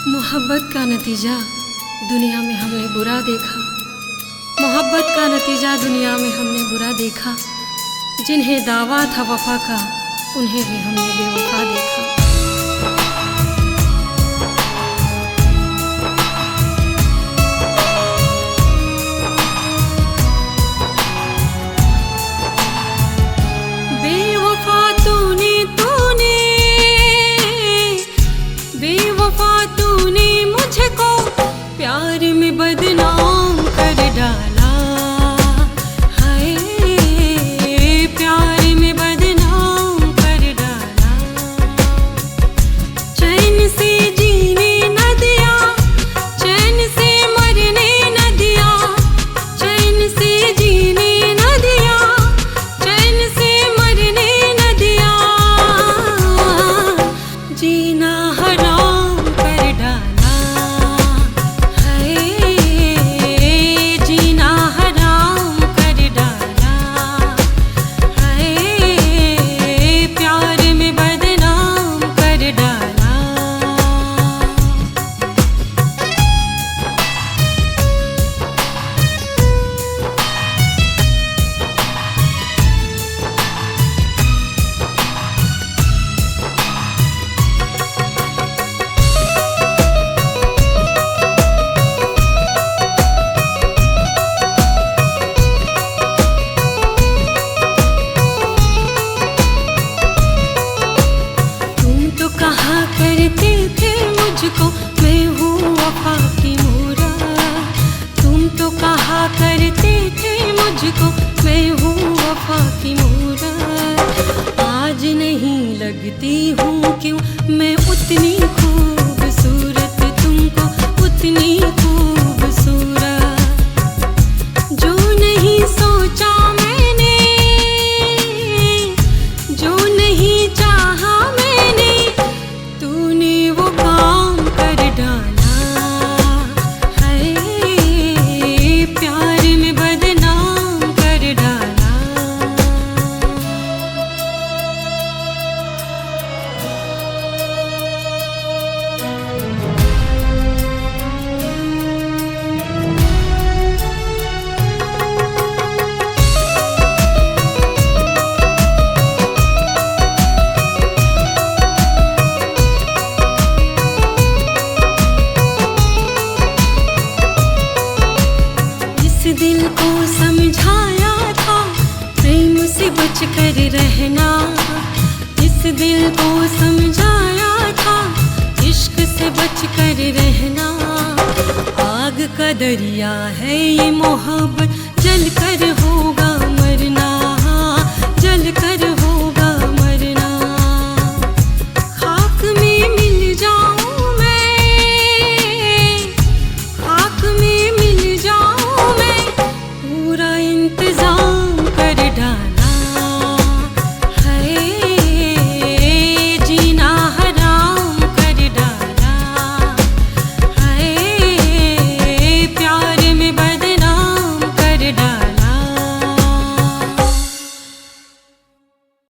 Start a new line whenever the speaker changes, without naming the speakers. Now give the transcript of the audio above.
मोहब्बत का नतीजा दुनिया में हमने बुरा देखा। मोहब्बत का नतीजा दुनिया में हमने बुरा देखा। जिन्हें दावा था वफा का, उन्हें भी हमने बेवफा देखा। बेवफा तूने मुझको प्यार में बदनाम कर डाला। हाय प्यार में बदनाम कर डाला। चैन से जीने न दिया, चैन से मरने न दिया। चैन से जीने न दिया, चैन से मरने न दिया। जीना हराम कर डाला। हाय जीना हराम कर डाला। हाय प्यार में बदनाम कर डाला। कहा करते थे मुझको मैं हूँ वफा की मूरा। तुम तो कहा करते थे मुझको मैं हूँ वफा की मूरा। आज नहीं लगती हूँ क्यों मैं उतनी खूबसूरत, तुमको उतनी खूबसूरत। जो नहीं सोचा मैंने, जो नहीं चाहा मैंने, तूने वो काम कर डाला। हाय प्यार में बदनाम कर डाला। दिल को समझाया था प्रेम से बच कर रहना। इस दिल को समझाया था इश्क से बच कर रहना। आग का दरिया है ये मोहब्बत, जल कर होगा